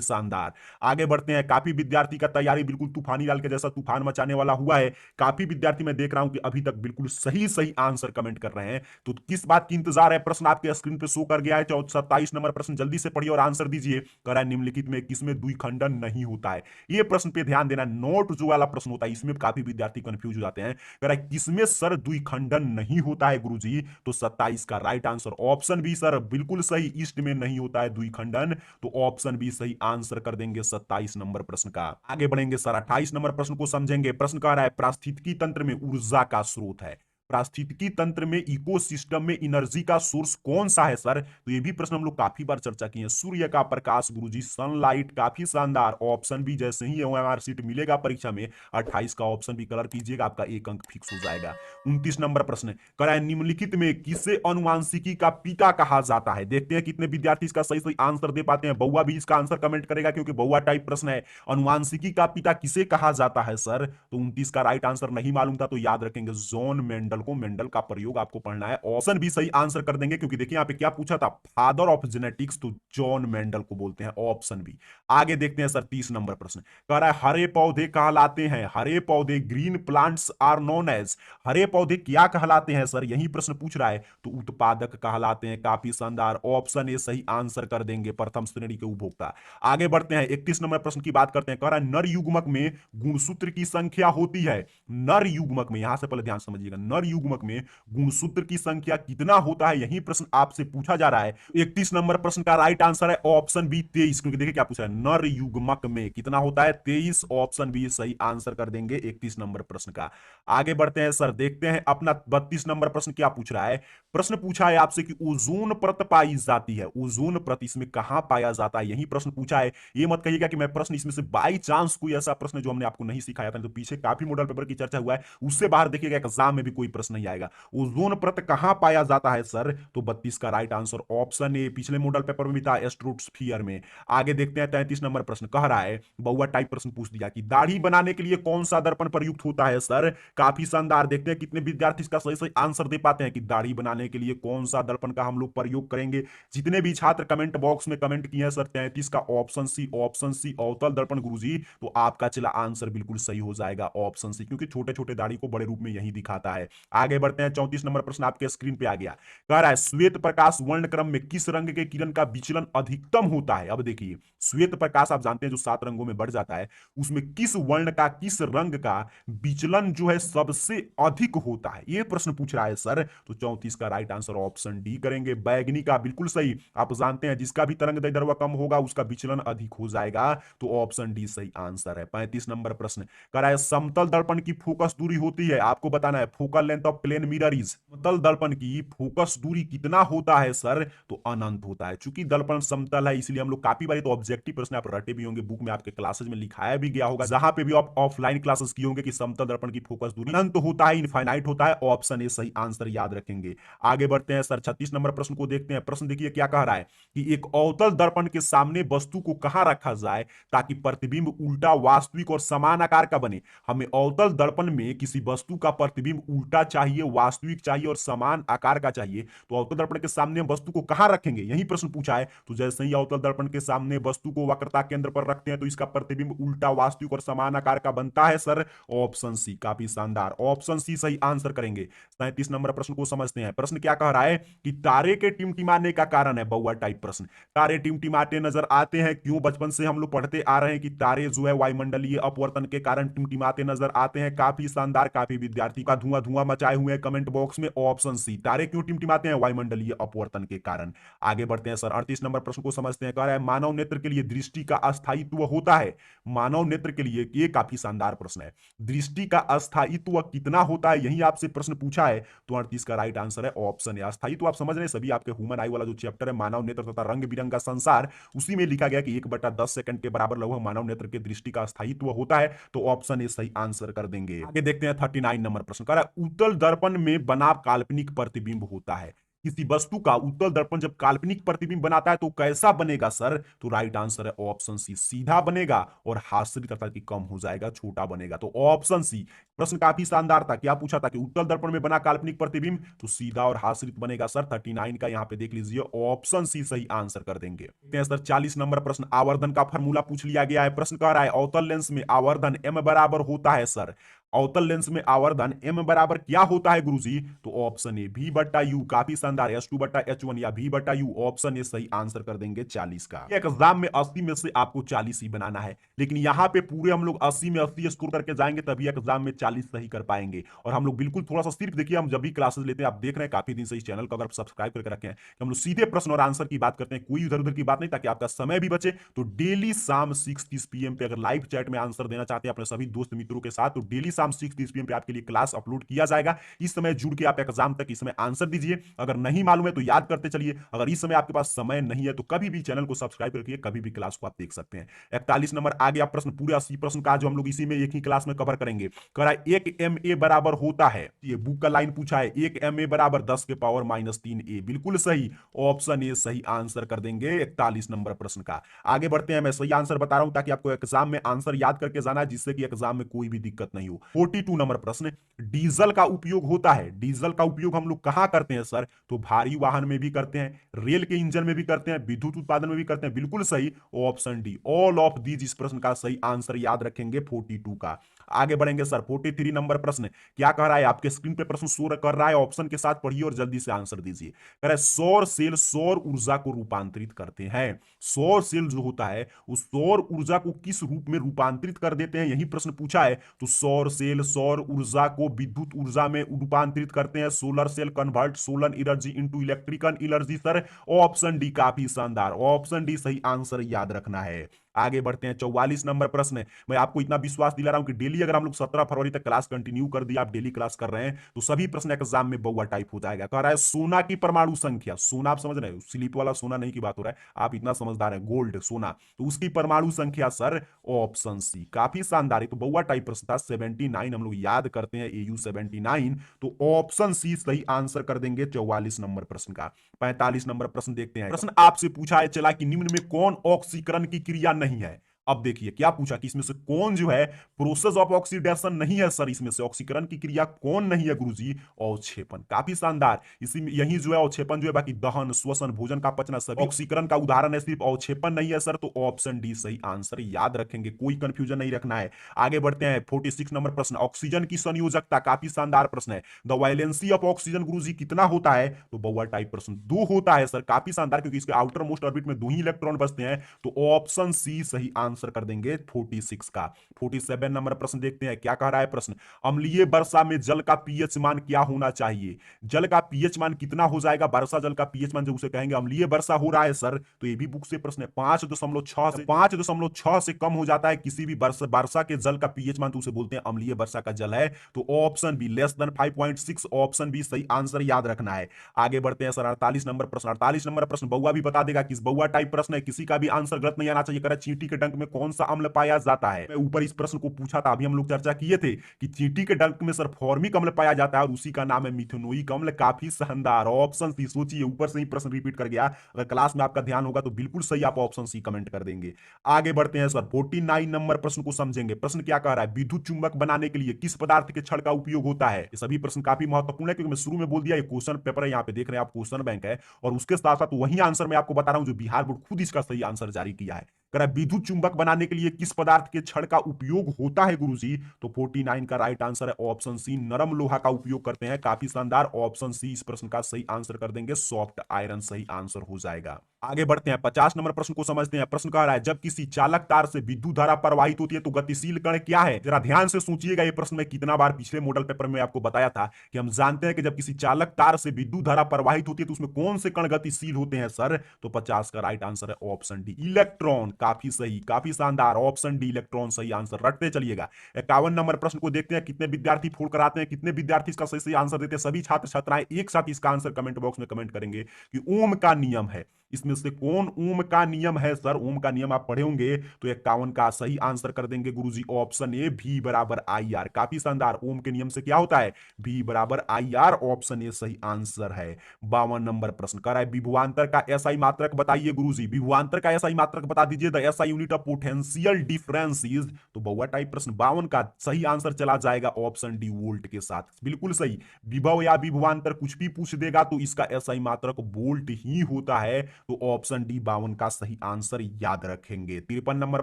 शानदार। आगे बढ़ते हैं, काफी विद्यार्थी का तैयारी बिल्कुल तूफानी लाल के जैसा तूफान मचाने वाला हुआ है। काफी विद्यार्थी मैं देख रहा हूं कि अभी तक बिल्कुल सही सही आंसर कमेंट कर रहे हैं। तो किस बात की इंतजार है? प्रश्न आपके स्क्रीन पे शो कर गया है। 27 नंबर प्रश्न जल्दी से पढ़िए और आंसर दीजिए। कह रहा है निम्नलिखित में किसमें द्विखंडन नहीं होता है? ये प्रश्न पे ध्यान देना। नोट जो वाला प्रश्न होता है इसमें काफी विद्यार्थी कंफ्यूज हो जाते हैं। कह रहा है किसमें सर द्विखंडन नहीं होता है गुरुजी? तो 27 का right answer option B sir बिल्कुल सही, ईस्ट में नहीं होता है द्विखंडन। तो ऑप्शन बी सही आंसर कर देंगे 27 नंबर प्रश्न का। आगे बढ़ेंगे सर 28 नंबर प्रश्न को समझेंगे। प्रश्न कह रहा है पारिस्थितिकी तंत्र में ऊर्जा का स्रोत है। पारिस्थितिकी तंत्र में, इकोसिस्टम में एनर्जी का सोर्स कौन सा है सर? तो ये भी प्रश्न हम लोग काफी बार चर्चा किए हैं। सूर्य का प्रकाश गुरुजी, सनलाइट। काफी शानदार, ऑप्शन भी जैसे ही ओएमआर सीट मिलेगा परीक्षा में 28 का ऑप्शन भी कलर कीजिएगा, आपका एक अंक फिक्स हो जाएगा। 29 नंबर प्रश्न करा है निम्नलिखित में किसे अनुवांशिकी का पिता कहा जाता है? देखते हैं कितने विद्यार्थी इसका सही सही आंसर दे पाते हैं। बउआ भी इसका आंसर कमेंट करेगा, क्योंकि बउआ टाइप प्रश्न है। अनुवांशिकी का पिता किसे कहा जाता है सर? तो 29 का राइट आंसर नहीं मालूम था तो याद रखेंगे जॉन मेंडल मेंडल का प्रयोग आपको पढ़ना है। ऑप्शन भी सही आंसर कर देंगे, क्योंकि देखिए यहाँ पे क्या पूछा था, फादर ऑफ जेनेटिक्स तो जॉन मेंडल को बोलते हैं, ऑप्शन भी। आगे देखते हैं सर 30 नंबर प्रश्न कह रहा है हरे पौधे कहलाते हैं, हरे पौधे green plants are known as, हरे पौधे क्या कहलाते हैं सर, यही प्रश्न पूछ रहा है। तो उत्पादक कहलाते हैं, काफी शानदार, ऑप्शन ए सही आंसर कर देंगे, प्रथम श्रेणी के उपभोक्ता। आगे बढ़ते हैं 31 नंबर प्रश्न की बात करते हैं, कह रहा है नर युग्मक में गुणसूत्र की संख्या होती है, नर युग्मक में, यहां से पहले ध्यान समझिएगा, नर युग्मक में गुणसूत्र की संख्या कितना होता है, यही प्रश्न आपसे पूछा जा रहा है। 31 नंबर प्रश्न का राइट आंसर है ऑप्शन बी 23, क्योंकि देखिए क्या पूछा है, नर युग्मक में कितना होता है 23, ऑप्शन बी सही आंसर कर देंगे 31 नंबर प्रश्न का। आगे बढ़ते हैं सर, देखते हैं अपना 32 नंबर प्रश्न क्या पूछ रहा है। प्रश्न पूछा है आपसे कि ओजोन परत पाई जाती है, ओजोन परत इसमें कहां पाया जाता है, यही प्रश्न पूछा है। ये मत कहिएगा कि मैं प्रश्न इसमें से बाई चांस कोई ऐसा प्रश्न जो हमने आपको नहीं सिखाया था, तो पीछे काफी मॉडल पेपर की चर्चा हुआ है, उससे बाहर देखिएगा एग्जाम में भी कोई प्रश्न नहीं आएगा। ओजोन परत कहां पाया जाता है सर, तो 32 का राइट आंसर ऑप्शन ए, पिछले मॉडल पेपर में भी था, स्ट्रोस्फियर में। आगे देखते हैं 33 नंबर प्रश्न कह रहा है, बहुआ टाइप प्रश्न पूछ दिया कि दाढ़ी बनाने के लिए कौन सा दर्पण प्रयुक्त होता है सर, काफी शानदार। देखते हैं कितने विद्यार्थी इसका सही सही आंसर दे पाते हैं कि दाढ़ी बनाने के लिए कौन सा दर्पण का हम लोग प्रयोग करेंगे। जितने भी छात्र कमेंट बॉक्स में कमेंट किए हैं सर 33 का ऑप्शन सी, ऑप्शन सी अवतल दर्पण गुरुजी, तो आपका चला आंसर बिल्कुल सही हो जाएगा ऑप्शन सी, क्योंकि छोटे छोटे दाढ़ी को बड़े रूप में यही दिखाता है। आगे बढ़ते हैं 34 नंबर प्रश्न आपके स्क्रीन पे आ गया, कह रहा है श्वेत प्रकाश वर्ण क्रम में किस रंग के किरण का विचलन अधिकतम होता है। अब देखिए श्वेत प्रकाश आप जानते हैं जो 7 रंगों में बढ़ जाता है, उसमें किस वर्ण का, किस रंग का विचलन जो है सबसे अधिक होता है, यह प्रश्न पूछ रहा है सर। तो 34 का राइट आंसर ऑप्शन डी करेंगे, बैगनी का, बिल्कुल सही। आप जानते हैं जिसका भी तरंग दैर्ध्य कम होगा उसका विचलन अधिक हो जाएगा, तो ऑप्शन डी सही आंसर है। 35 नंबर प्रश्न कह रहा है समतल दर्पण की फोकस दूरी होती है, आपको बताना है focal length of plane mirror is, समतल दर्पण की फोकस दूरी कितना होता है सर, तो अनंत होता है। चूंकि दर्पण समतल है इसलिए हम लोग काफी बार तो ऑब्जेक्टिव प्रश्न आप रटे भी होंगे, बुक में आपके क्लासेस में लिखाया भी गया होगा, जहां पे भी आप ऑफलाइन क्लासेस की होंगे कि समतल दर्पण की फोकस दूरी अनंत होता है, इनफाइनाइट होता है, ऑप्शन ए सही आंसर याद रखेंगे। आगे बढ़ते हैं सर 36 नंबर प्रश्न को देखते हैं। प्रश्न देखिए क्या कह रहा है कि एक अवतल दर्पण के सामने वस्तु को कहां रखा जाए ताकि प्रतिबिंब उल्टा, वास्तविक और समान आकार का बने। हमें अवतल दर्पण में किसी वस्तु का प्रतिबिंब उल्टा चाहिए, वास्तविक चाहिए और समान आकार का चाहिए, तो अवतल दर्पण के सामने हम वस्तु को कहां रखेंगे, यही प्रश्न पूछा है। तो जैसे ही अवतल दर्पण के सामने वस्तु को वक्रता केंद्र पर रखते हैं तो इसका प्रतिबिंब उल्टा, वास्तविक और समान आकार का बनता है सर, ऑप्शन सी, काफी शानदार, ऑप्शन सी सही आंसर करेंगे। 37 नंबर प्रश्न को समझते हैं। प्रश्न क्या कह रहा है कि तारे के टिमटिमाने का कारण है, बहुआ टाइप प्रश्न, तारे टिमटिमाते नजर आते हैं क्यों, बचपन से हम लोग पढ़ते आ रहे हैं कि तारे जो है वायुमंडलीय अपवर्तन के कारण टिमटिमाते नजर आते हैं, काफी शानदार, काफी विद्यार्थी का धुआं धुआं मचाए हुए हैं कमेंट बॉक्स में, ऑप्शन सी, तारे क्यों टिमटिमाते हैं, वायुमंडलीय अपवर्तन के कारण। आगे बढ़ते हैं सर 38 नंबर प्रश्न को समझते हैं। कह रहा है मानव नेत्र के लिए दृष्टि का अस्थायित्व होता है, मानव नेत्र के लिए, ये काफी शानदार प्रश्न है, दृष्टि का अस्थायित्व कितना होता है, यही आपसे प्रश्न पूछा है। तो 38 का राइट आंसर है ऑप्शन है, अस्थायित्व आप समझ रहे हैं सभी, आपके ह्यूमन आई वाला जो चैप्टर है मानव नेत्र तथा रंग बिरंगा संसार, उसी में लिखा गया कि 1/10 सेकंड के बराबर लगभग मानव नेत्र के दृष्टि का अस्थायित्व होता है, तो ऑप्शन ए सही आंसर कर देंगे। आगे देखते हैं 39 नंबर प्रश्न, कह रहा है उत्तल दर्पण में बना काल्पनिक प्रतिबिंब होता है, किसी वस्तु का उत्तल दर्पण जब काल्पनिक प्रतिबिंब बनाता है तो कैसा बनेगा सर, तो राइट आंसर है ऑप्शन सी, सीधा बनेगा और हास्यरित अर्थात कि कम हो जाएगा, छोटा बनेगा, तो ऑप्शन सी। प्रश्न काफी शानदार था, क्या पूछा था कि उत्तल दर्पण में बना काल्पनिक प्रतिबिंब तो सीधा और हास्यरित बनेगा सर, 39 का यहां पे देख लीजिए, ऑप्शन सी सही आंसर कर देंगे। सर 40 नंबर प्रश्न, आवर्धन का फॉर्मूला पूछ लिया गया है। प्रश्न कह रहा है अवतल लेंस में आवर्धन m बराबर होता है सर, अवतल लेंस में आवर्धन m बराबर क्या होता है गुरुजी, तो ऑप्शन ए v/u, काफी शानदार, S2/H1 या v/u, ऑप्शन ए सही आंसर कर देंगे 40 का। एग्जाम में 80 में से आपको 40 ही बनाना है, लेकिन यहाँ पे पूरे हम लोग 80 में 80 स्कोर करके जाएंगे तभी एग्जाम में 40 सही कर पाएंगे। और हम लोग बिल्कुल थोड़ा सा सिर्फ देखिए, हम जब भी क्लासेस लेते हैं, आप देख रहे हैं काफी दिन से इस चैनल को अगर सब्सक्राइब करके रखें, हम लोग सीधे प्रश्न और आंसर की बात करते हैं, कोई इधर उधर की बात नहीं, ताकि आपका समय भी बचे। तो डेली शाम 6:30 PM पे अगर लाइव चैट में आंसर देना चाहते हैं अपने सभी दोस्त मित्रों के साथ, तो डेली शाम 6:30 PM पे आपके लिए क्लास अपलोड किया जाएगा। इस समय जुड़ के आप एग्जाम तक इस समय आंसर दीजिए, अगर नहीं मालूम है तो याद करते चलिए, अगर इस समय आपके पास समय नहीं है तो कभी भी चैनल को सब्सक्राइब करके कभी भी क्लास को आप देख सकते हैं। 41 नंबर आ गया प्रश्न, पूरे 80 प्रश्न का जो हम लोग इसी में एक ही क्लास में कवर करेंगे। कह रहा है 1 MA बराबर होता है, ये बुक का लाइन पूछा है, 1 MA बराबर 10 के पावर -3A, बिल्कुल सही, ऑप्शन ए सही आंसर कर देंगे 41 नंबर प्रश्न का। आगे बढ़ते हैं, मैं सही आंसर बता रहा हूं ताकि आपको एग्जाम में आंसर याद करके जाना है, जिससे कि एग्जाम में कोई भी दिक्कत नहीं हो। 42 नंबर प्रश्न, डीजल का उपयोग होता है, डीजल का उपयोग हम लोग कहां करते हैं सर? तो भारी वाहन में भी करते हैं, रेल के इंजन में भी करते हैं, विद्युत उत्पादन में भी करते हैं। बिल्कुल सही, option D, all of these इस प्रश्न का सही आंसर याद रखेंगे 42 का। आगे बढ़ेंगे सर, 43 नंबर प्रश्न क्या कह रहा है? आपके स्क्रीन पे प्रश्न शो कर रहा है, ऑप्शन के साथ पढ़िए और जल्दी से आंसर दीजिए। कह रहा है सौर सेल सौर ऊर्जा को रूपांतरित करते हैं। सौर सेल जो होता है उस सौर ऊर्जा को किस रूप में रूपांतरित कर देते हैं, यही प्रश्न पूछा है। तो सौर सेल सौर ऊर्जा को विद्युत ऊर्जा में रूपांतरित करते हैं। Solar cell convert solar energy into electrical energy sir. Option D काफी शानदार, ऑप्शन डी सही आंसर याद रखना है। आगे बढ़ते हैं 44 नंबर प्रश्न। मैं आपको इतना विश्वास दिला रहा हूं कि डेली अगर हम लोग 17 फरवरी तक क्लास कंटिन्यू कर दिया, आप डेली क्लास कर रहे हैं, तो सभी प्रश्न एग्जाम में बउआ टाइप हो जाएगा। कह रहा है सोना की परमाणु संख्या, सोना आप समझ रहे हैं, स्लिप वाला सोना नहीं की बात हो रहा है, आप इतना समझदार है, गोल्ड सोना, तो उसकी परमाणु संख्या सर ऑप्शन सी। काफी शानदार है, तो बउआ टाइप प्रश्न था 79 हम लोग याद करते हैं, AU 79, तो ऑप्शन सी सही आंसर कर देंगे 44 नंबर प्रश्न का। 45 नंबर प्रश्न देखते हैं। प्रश्न आपसे पूछा है चला कि निम्न में कौन ऑक्सीकरण की क्रिया नहीं है? अब देखिए क्या पूछा कि इसमें से कौन जो है प्रोसेस ऑफ ऑक्सीडेशन नहीं है सर, इसमें से ऑक्सीकरण की क्रिया कौन नहीं है गुरुजी? अवक्षेपन। काफी शानदार, इसी में यही जो है अवक्षेपन जो है, बाकी दहन श्वसन भोजन का पचना सभी ऑक्सीकरण का उदाहरण है, सिर्फ अवक्षेपन नहीं है सर। तो ऑप्शन डी सही आंसर याद रखेंगे, कोई कंफ्यूजन नहीं रखना है। आगे बढ़ते हैं 46 नंबर प्रश्न, ऑक्सीजन की संयोजकता, काफी शानदार प्रश्न है। द वैलेंसी ऑफ ऑक्सीजन गुरुजी कितना होता है? तो बउआ टाइप प्रश्न 2 होता है सर। काफी शानदार, क्योंकि इसके आउटर मोस्ट ऑर्बिट में 2 ही इलेक्ट्रॉन बचते हैं। तो ऑप्शन सी सही आंसर कर देंगे 46 का। 47 नंबर प्रश्न देखते हैं क्या कह रहा है प्रश्न, अम्लीय वर्षा में जल का पीएच मान क्या होना चाहिए? जल का पीएच मान कितना हो जाएगा? वर्षा जल का पीएच मान जब उसे कहेंगे अम्लीय वर्षा हो रहा है सर, तो ये भी बुक से प्रश्न है, 5.6 से कम हो जाता है किसी भी वर्षा के जल का पीएच मान, तो उसे बोलते हैं अम्लीय वर्षा का जल है। तो option B less than 5.6, option B सही आंसर याद रखना है। आगे बढ़ते हैं सर 48 नंबर प्रश्न। 48 नंबर प्रश्न बउआ भी बता देगा, किस बउआ टाइप प्रश्न है, किसी का भी आंसर गलत नहीं आना चाहिए। चींटी के डंक में कौन सा अम्ल पाया जाता है? मैं ऊपर इस प्रश्न को पूछा था, अभी हम लोग चर्चा किए थे कि चींटी के डंक में सर फॉर्मिक अम्ल पाया जाता है और उसी का नाम है मिथेनोइक अम्ल। काफी शानदार, ऑप्शन सी। सोचिए ऊपर से ही प्रश्न रिपीट कर गया, अगर क्लास में आपका ध्यान होगा तो बिल्कुल सही आप ऑप्शन सी कमेंट कर देंगे। आगे बढ़ते हैं सर 49 नंबर प्रश्न को समझेंगे। प्रश्न क्या कह रहा है, विद्युत चुंबक बनाने के लिए किस पदार्थ के छड़ का उपयोग होता है? ये सभी प्रश्न काफी महत्वपूर्ण है, क्योंकि मैं शुरू में बोल दिया ये क्वेश्चन पेपर है, यहाँ पे देख रहे हैं आप क्वेश्चन बैंक है, और उसके साथ साथ वही आंसर मैं आपको बता रहा हूं जो बिहार बोर्ड खुद इसका सही आंसर जारी किया है। कह विद्युत चुंबक बनाने के लिए किस पदार्थ के छड़ का उपयोग होता है गुरुजी? तो 49 का राइट आंसर है ऑप्शन सी, नरम लोहा का उपयोग करते हैं। काफी शानदार, ऑप्शन सी इस प्रश्न का सही आंसर कर देंगे, सॉफ्ट आयरन सही आंसर हो जाएगा। आगे बढ़ते हैं 50 नंबर प्रश्न को समझते हैं। प्रश्न कह रहा है जब किसी चालक तार से विद्युत धारा प्रवाहित होती है तो गतिशील कण क्या है? जरा ध्यान से सोचिएगा, ये प्रश्न में कितना बार पिछले मॉडल पेपर में आपको बताया था कि हम जानते हैं कि जब किसी चालक तार से विद्युत धारा प्रवाहित होती है तो उसमें कौन से कण गतिशील होते हैं सर? तो 50 का राइट आंसर है ऑप्शन डी, इलेक्ट्रॉन। काफी सही, काफी शानदार, ऑप्शन डी इलेक्ट्रॉन सही आंसर, रटते चलिएगा। 51 नंबर प्रश्न को देखते हैं, कितने विद्यार्थी फोड़ कर आते हैं, कितने विद्यार्थी इसका सही आंसर देते हैं। सभी छात्र छात्राएं एक साथ इसका आंसर कमेंट बॉक्स में कमेंट करेंगे कि ओम का नियम है, इसमें से कौन ओम का नियम है सर? ओम का नियम आप पढ़े होंगे, तो 51 का सही आंसर कर देंगे गुरुजी ऑप्शन ए, भी बराबर आई आर। काफी शानदार, ओम के नियम से क्या होता है? भी बराबर आई आर, ऑप्शन ए सही आंसर है। 52 नंबर प्रश्न कर रहा है विभवांतर का एसआई मात्रक बताइए गुरुजी, विभवांतर का एसआई मात्रक बता दीजिए, the SI unit of potential difference is. तो बउआ टाइप प्रश्न 52 का सही आंसर चला जाएगा ऑप्शन डी, वोल्ट के साथ। बिल्कुल सही, विभव या विभवांतर कुछ भी पूछ देगा तो इसका एसआई मात्रक वोल्ट ही होता है। तो ऑप्शन डी 52 का सही आंसर याद रखेंगे। 53 नंबर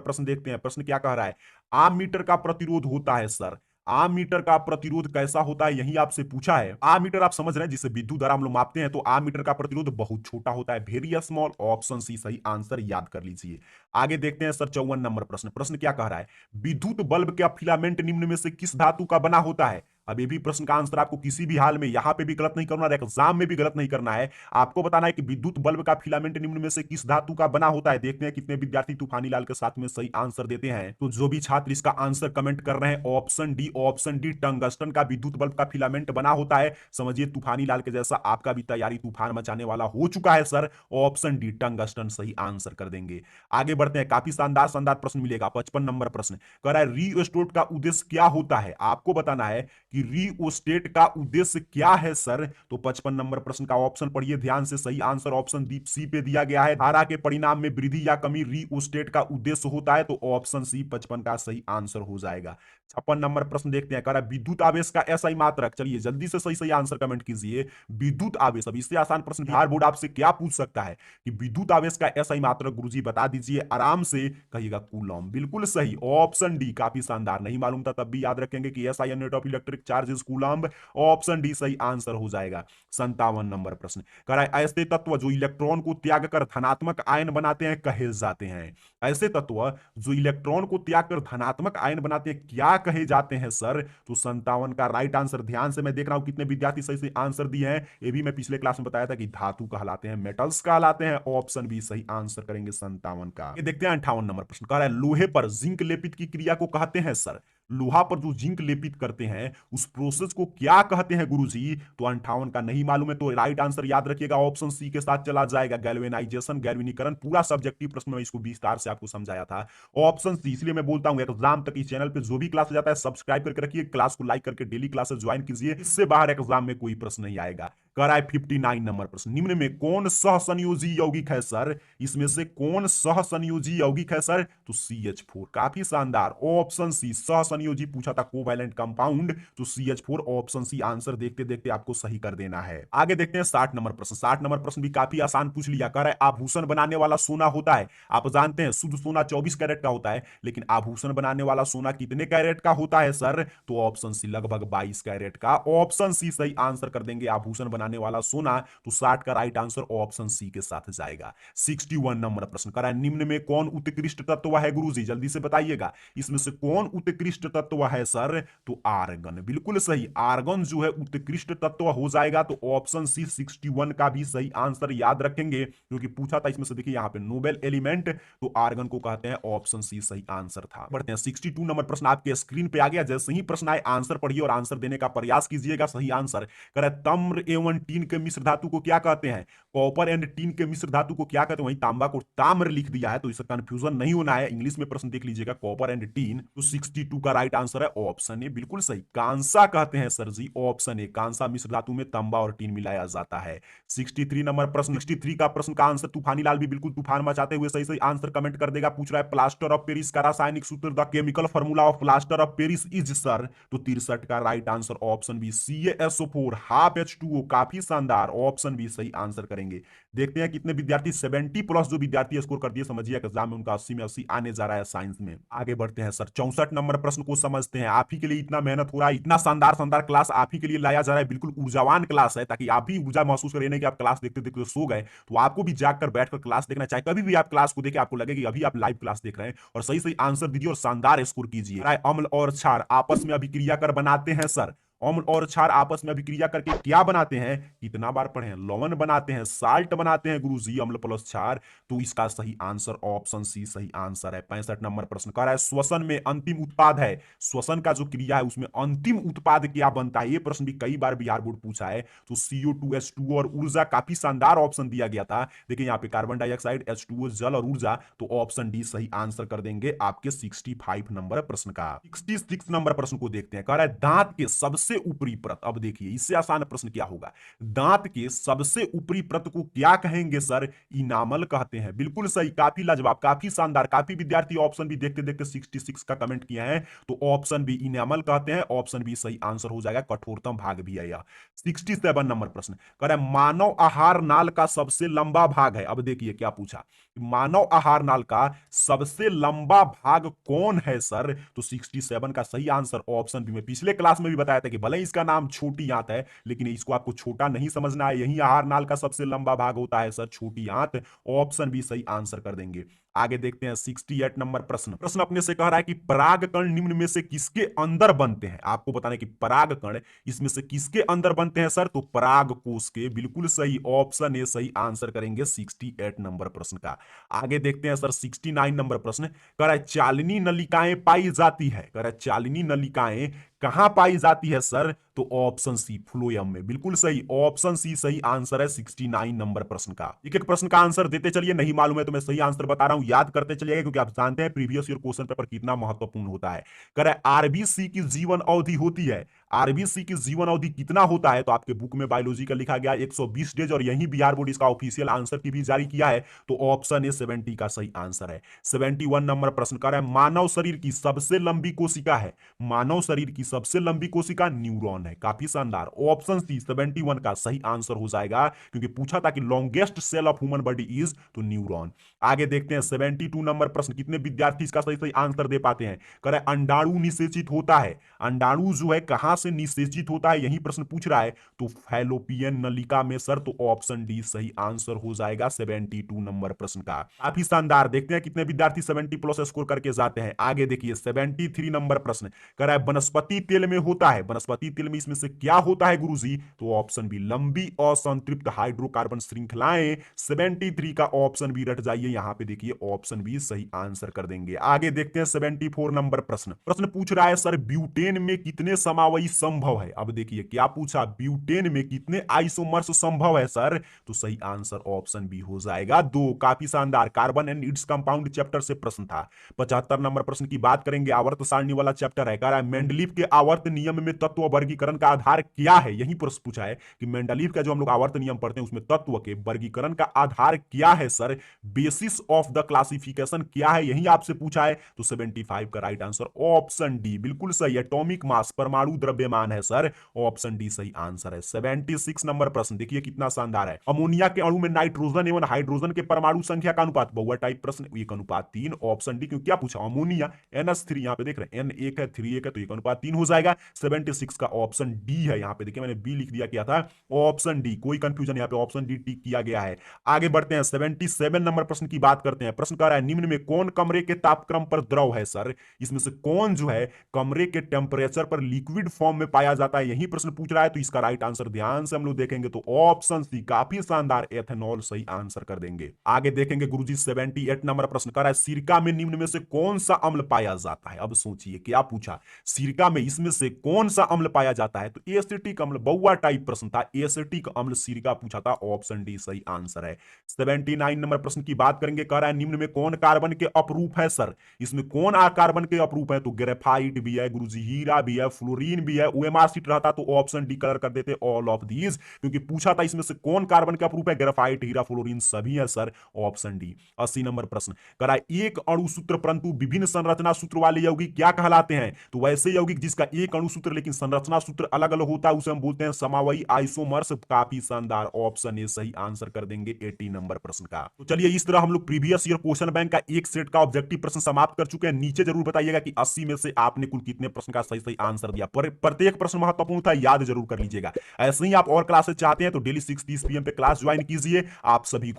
प्रश्न देखते हैं। प्रश्न क्या कह रहा है, आम मीटर का प्रतिरोध होता है सर, आम मीटर का प्रतिरोध कैसा होता है, यही आपसे पूछा है। आम मीटर आप समझ रहे हैं जिसे विद्युत धारा हम लोग मापते हैं, तो आम मीटर का प्रतिरोध बहुत छोटा होता है, वेरी स्मॉल, ऑप्शन सी सही आंसर याद कर लीजिए। आगे देखते हैं सर 54 नंबर प्रश्न। प्रश्न क्या कह रहा है, विद्युत बल्ब का फिलामेंट निम्न में से किस धातु का बना होता है? अब ये भी प्रश्न का आंसर आपको किसी भी हाल में, यहां पे भी गलत नहीं करना है, एग्जाम में भी गलत नहीं करना है। आपको बताना है कि विद्युत बल्ब का फिलामेंट निम्न में से किस धातु का बना होता है। देखते हैं कितने विद्यार्थी तूफानी लाल के साथ में सही आंसर देते हैं। तो जो भी छात्र इसका आंसर कमेंट कर रहे हैं option D, option D tungsten का विद्युत बल्ब का फिलामेंट बना होता है। समझिए तूफानी लाल के जैसा आपका भी तैयारी तूफान मचाने वाला हो चुका है सर, ऑप्शन डी टंगस्टन सही आंसर कर देंगे। आगे बढ़ते हैं, काफी शानदार शानदार प्रश्न मिलेगा। 55 नंबर प्रश्न कह रहा है रीस्टोर का उद्देश्य क्या होता है? आपको बताना है कि कि रिओस्टेट का उद्देश्य क्या है सर? तो 55 नंबर प्रश्न का ऑप्शन पढ़िए ध्यान से। सही आंसर ऑप्शन सी पे दिया गया है। धारा के परिणाम में वृद्धि या कमी रिओस्टेट का उद्देश्य होता है, तो ऑप्शन सी 55 का सही आंसर हो जाएगा। 56 नंबर प्रश्न देखते हैं, कह रहा है विद्युत आवेश का एसआई मात्रक। चलिए जल्दी से सही सही आंसर कमेंट कीजिए। विद्युत आवेश, अब इससे आसान प्रश्न बिहार बोर्ड आपसे क्या पूछ सकता है कि विद्युत आवेश का एसआई मात्रक गुरुजी बता दीजिए। आराम से कहिएगा कूलम। बिल्कुल सही, ऑप्शन डी। काफी शानदार, नहीं मालूम था तब भी याद रखेंगे कि SI unit of electric charge is coulomb. Option D सही आंसर हो जाएगा। 57 नंबर प्रश्न कह रहा है ऐसे तत्व जो इलेक्ट्रॉन को त्याग कर धनात्मक आयन बनाते हैं कहे जाते हैं। ऐसे तत्व जो इलेक्ट्रॉन को त्याग कर धनात्मक आयन बनाते हैं क्या कहे जाते हैं सर? तो 57 का राइट आंसर, ध्यान से मैं देख रहा हूं कितने विद्यार्थी सही से आंसर दिए हैं। ये भी मैं पिछले क्लास में बताया था कि धातु कहलाते हैं, मेटल्स कहलाते हैं। ऑप्शन बी सही आंसर करेंगे 57 का। ये देखते हैं 58 नंबर प्रश्न कह रहा है लोहे पर जिंक लेपित की क्रिया को कहते हैं सर। लोहा पर जो जिंक लेपित करते हैं उस प्रोसेस को क्या कहते हैं गुरुजी? तो 58 का नहीं मालूम है तो राइट आंसर याद रखिएगा ऑप्शन सी के साथ चला जाएगा, गैल्वेनाइजेशन, गैल्वेनीकरण। पूरा सब्जेक्टिव प्रश्न में इसको विस्तार से आपको समझाया था। ऑप्शन सी, इसलिए मैं बोलता हूं एग्जाम तक इस चैनल पे जो भी क्लास जाता है सब्सक्राइब करके रखिए, क्लास को लाइक करके डेली क्लासेस ज्वाइन कीजिए, इससे बाहर एग्जाम में कोई प्रश्न नहीं आएगा। कह रहा है 59 नंबर प्रश्न, निम्न में कौन सहसंयोजी यौगिक है सर? इसमें से कौन सहसंयोजी यौगिक है सर? तो CH4। काफी शानदार, ऑप्शन सी सहसंयोजी पूछा था, कोवैलेंट कंपाउंड, तो CH4 ऑप्शन सी आंसर देखते देखते आपको सही कर देना है। आगे देखते हैं 60 नंबर प्रश्न। 60 नंबर प्रश्न भी काफी आसान पूछ लिया। कह रहा है आभूषण बनाने वाला सोना होता है, आप जानते हैं शुद्ध सोना 24 कैरेट का होता है, लेकिन आभूषण बनाने वाला सोना कितने कैरेट का होता है सर? तो ऑप्शन सी लगभग 22 कैरेट का। ऑप्शन सी सही आंसर कर देंगे, आभूषण बनाने वाला सोना। तो 60 का राइट आंसर ऑप्शन सी के साथ जाएगा। 61 नंबर प्रश्न कह रहा है निम्न में कौन उत्कृष्ट तत्व है गुरुजी? जल्दी से बताइएगा, इसमें से कौन उत्कृष्ट तत्व है सर? तो आर्गन। बिल्कुल सही, आर्गन जो है उत्कृष्ट तत्व हो जाएगा। तो ऑप्शन सी 61 का भी सही आंसर याद रखेंगे, क्योंकि पूछा था इसमें से। देखिए यहां पे नोबेल एलिमेंट, तो आर्गन को कहते हैं। ऑप्शन सी सही आंसर था। बढ़ते हैं 62 नंबर प्रश्न आपके स्क्रीन पे आ गया। जैसे ही प्रश्न आए आंसर पढ़िए और आंसर देने का प्रयास कीजिएगा। सही आंसर करे तम्र एवं टीन के मिश्र धातु को क्या कहते हैं? कॉपर एंड टीन के मिश्र धातु को क्या कहते हैं? वहीं तांबा को ताम्र लिख दिया है, तो इससे कंफ्यूजन नहीं होना है। इंग्लिश में प्रश्न देख लीजिएगा, कॉपर एंड टीन। तो 62 का राइट आंसर है ऑप्शन ए। बिल्कुल सही, कांसा कहते हैं सर जी। ऑप्शन ए, कांसा मिश्र धातु में तांबा और टीन मिलाया जाता है। 63 नंबर प्रश्न, 63 का प्रश्न का आंसर तूफानी लाल भी बिल्कुल तूफान मचाते हुए सही सही आंसर कमेंट कर देगा। पूछ रहा है प्लास्टर ऑफ पेरिस का रासायनिक सूत्र, the chemical formula of plaster of Paris is sir. तो 63 का right answer option B CaSO4 half H2O। काफी शानदार, ऑप्शन बी सही आंसर करेंगे। देखते हैं कितने विद्यार्थी 70 प्लस जो विद्यार्थी स्कोर कर दिए, समझिए एग्जाम में उनका 80 में 80 आने जा रहा है साइंस में। आगे बढ़ते हैं सर 64 नंबर प्रश्न को समझते हैं। आप ही के लिए इतना मेहनत हो रहा है, इतना शानदार शानदार क्लास आप ही के लिए लाया जा रहा है। बिल्कुल ऊर्जावान क्लास है, ताकि आप भी ऊर्जा महसूस करें, नहीं कि आप क्लास देखते देखते सो गए। तो आपको भी जागकर बैठकर क्लास देखना चाहिए। कभी भी आप क्लास को देखें आपको लगे कि अभी आप लाइव क्लास देख रहे हैं, और सही सही आंसर दीजिए और शानदार स्कोर कीजिए। अम्ल और क्षार आपस में अभिक्रिया कर बनाते हैं सर। अम्ल और क्षार आपस में अभिक्रिया करके क्या बनाते हैं? कितना बार पढ़े हैं? लवण बनाते हैं, साल्ट बनाते हैं गुरुजी, अम्ल प्लस क्षार। तो इसका सही आंसर ऑप्शन सी सही आंसर है। 65 नंबर प्रश्न कह रहा है श्वसन में अंतिम उत्पाद है, श्वसन का जो क्रिया है उसमें अंतिम उत्पाद क्या बनता है? ये प्रश्न भी कई बार बिहार बोर्ड पूछा है। तो CO2H2O और ऊर्जा, काफी शानदार ऑप्शन दिया गया था। देखिए यहाँ पे कार्बन डाइऑक्साइड, H2O जल और ऊर्जा। तो ऑप्शन डी सही आंसर कर देंगे आपके 65 नंबर प्रश्न का। 66 नंबर प्रश्न को देखते हैं। कह रहा है दांत के सबसे ऊपरी परत, अब देखिए इससे आसान प्रश्न क्या होगा। दांत के सबसे ऊपरी परत को क्या कहेंगे सर? इनामल कहते हैं। बिल्कुल सही, काफी लाजवाब, काफी शानदार। काफी विद्यार्थी ऑप्शन भी देखते देखते 66 का कमेंट किया है, तो ऑप्शन बी इनामल कहते हैं। ऑप्शन बी सही आंसर हो जाएगा, कठोरतम भाग भी है यह। 67 नंबर प्रश्न कह रहा है मानव आहार नाल का सबसे लंबा भाग है। अब देखिए क्या पूछा, मानव आहार नाल का सबसे लंबा भाग कौन है सर? तो 67 का सही आंसर ऑप्शन बी। में पिछले क्लास में भी बताया था कि भले इसका नाम छोटी आंत है, लेकिन इसको आपको छोटा नहीं समझना है। यही आहार नाल का सबसे लंबा भाग होता है सर, छोटी आंत। ऑप्शन बी सही आंसर कर देंगे। आगे देखते हैं 68 नंबर प्रश्न। प्रश्न अपने से कह रहा है कि परागकण निम्न में से किसके अंदर बनते हैं? आपको बताना है कि परागकण इसमें से किसके अंदर बनते हैं सर? तो पराग कोश के। बिल्कुल सही, ऑप्शन ए सही आंसर करेंगे 68 नंबर प्रश्न का। आगे देखते हैं सर 69 नंबर प्रश्न। कह रहा है चालिनी नलिकाएं पाई जाती है, कह रहा है चालिनी नलिकाएं कहां पाई जाती है सर? तो ऑप्शन सी फ्लोएम में। बिल्कुल सही, ऑप्शन सी सही आंसर है 69 नंबर प्रश्न का। एक एक प्रश्न का आंसर देते चलिए, नहीं मालूम है तो मैं सही आंसर बता रहा हूं, याद करते चलिएगा, क्योंकि आप जानते हैं प्रीवियस ईयर क्वेश्चन पेपर कितना महत्वपूर्ण होता है। कह रहा है आरबीसी की जीवन अवधि होती है, आरबीसी की जीवन अवधि कितना होता है, तो आपके बुक में बायोलॉजी का लिखा गया 120 डेज, और यही बिहार बोर्ड इसका ऑफिशियल आंसर की भी जारी किया है, तो ऑप्शन ए 70 का सही आंसर है। 71 नंबर प्रश्न कर रहा है, मानव शरीर की सबसे लंबी कोशिका है, मानव शरीर की सबसे लंबी कोशिका न्यूरॉन है। काफी शानदार, ऑप्शन सी 71 का सही आंसर हो जाएगा, क्योंकि पूछा था कि longest cell of human body is, तो न्यूरॉन। आगे देखते हैं 72 नंबर प्रश्न, कितने विद्यार्थी इसका सही सही आंसर दे पाते हैं। कह रहे अंडाणु निषेचित होता है, अंडाणु जो है कहां से निषेचित होता है, यही प्रश्न पूछ रहा है, तो फैलोपियन नलिका में सर, तो ऑप्शन डी सही आंसर हो जाएगा 72 नंबर प्रश्न का। काफी शानदार, देखते हैं कितने विद्यार्थी 70 प्लस स्कोर करके जाते हैं। आगे देखिए 73 नंबर प्रश्न, कह रहा है वनस्पति तेल में होता है, वनस्पति तेल में इसमें से क्या होता है गुरुजी, तो ऑप्शन बी लंबी असंतृप्त हाइड्रोकार्बन श्रृंखलाएं। 73 का ऑप्शन बी रट जाइए, यहां पे देखिए ऑप्शन बी सही आंसर कर देंगे। आगे देखते हैं 74 नंबर प्रश्न, प्रश्न पूछ रहा है सर ब्यूटेन में कितने समावयी संभव है। अब देखिए क्या पूछा, ब्यूटेन में कितने आइसोमर्स संभव है सर, तो सही आंसर ऑप्शन बी हो जाएगा 2। काफी शानदार, carbon and its compound chapter से प्रश्न था। 75 नंबर प्रश्न की बात करेंगे, आवर्त सारणी वाला चैप्टर है। कह रहा है मेंडलीफ के आवर्त नियम में तत्व वर्गीकरण का आधार क्या है, यही प्रश्न पूछा है कि मेंडलीफ का जो हम लोग आवर्त नियम पढ़ते हैं उसमें तत्व के वर्गीकरण का आधार क्या है sir, basis of the classification क्या है, यही आपसे पूछा है, तो 75 का राइट आंसर ऑप्शन डी बिल्कुल सही, एटॉमिक मास परमाणु द्रव्यमान है सर, ऑप्शन डी सही आंसर है। 76 नंबर प्रश्न देखिए कितना शानदार है, अमोनिया के अणु में नाइट्रोजन एवं हाइड्रोजन के परमाणु संख्या का अनुपात, बहुआ टाइप प्रश्न, 1:3, ऑप्शन डी, क्योंकि क्या पूछा अमोनिया NH3, यहां पे देख रहे हैं N 1 है 3 1 है, तो 1:3 हो जाएगा। 76 का ऑप्शन डी है, यहां पे देखिए मैंने बी लिख दिया क्या था, ऑप्शन डी, कोई कंफ्यूजन, यहां पे ऑप्शन डी टिक किया गया है। आगे बढ़ते हैं 77 नंबर प्रश्न की बात करते हैं। प्रश्न कह रहा है निम्न में कौन कमरे के तापक्रम पर द्रव है सर, इसमें से कौन जो है कमरे के टेम्परेचर पर लिक्विड फॉर्म में पाया जाता है, यही प्रश्न पूछ रहा है, तो इसका राइट आंसर ध्यान से हम लोग देखेंगे तो ऑप्शन सी, काफी शानदार, एथेनॉल सही आंसर कर देंगे। आगे देखेंगे गुरुजी 78 नंबर प्रश्न कह रहा है सिरका में निम्न में से कौन सा अम्ल पाया जाता है। अब सोचिए क्या पूछा, सिरका में इसमें से कौन सा अम्ल पाया जाता है, तो एसिटिक अम्ल, बहुआ टाइप प्रश्न था, एसिटिक अम्ल सिरका पूछा था, ऑप्शन डी सही आंसर है। 79 नंबर प्रश्न की बात करेंगे, कह रहा है निम्न में कौन कार्बन के अपरूप है सर, इसमें कौन कार्बन के अपरूप है, तो ग्रेफाइट भी है गुरुजी, हीरा भी है, फ्लोरीन भी है, ओएमआर सीट रहता तो ऑप्शन डी कलर कर देते ऑल ऑफ दीज, क्योंकि पूछा था इसमें से कौन कार्बन के अपरूप है, ग्रेफाइट हीरा फ्लोरीन सभी है सर, ऑप्शन डी। 80 नंबर प्रश्न कह रहा है एक अणुसूत्र परंतु विभिन्न संरचना सूत्र वाले यौगिक क्या कहलाते हैं, तो वैसे यौगिक जिसका एक अणुसूत्र लेकिन संरचना सूत्र अलग अलग होता है उसे हम बोलते हैं समावयी आइसोमर्स। काफी शानदार, ऑप्शन ए सही आंसर कर देंगे 80 नंबर प्रश्न का। तो चलिए इस तरह हम लोग प्रीवियस ईयर क्वेश्चन बैंक का एक सेट का ऑब्जेक्टिव प्रश्न समाप्त कर चुके हैं। नीचे जरूर बताइएगा कि 80 में से आपने कुल कितने प्रश्न का सही सही आंसर दिया, प्रत्येक प्रश्न महत्वपूर्ण था, याद जरूर कर लीजिएगा। ऐसे ही आप और क्लासेस चाहते हैं तो डेली 6:30 PM पे क्लास ज्वाइन कीजिए। आप सभी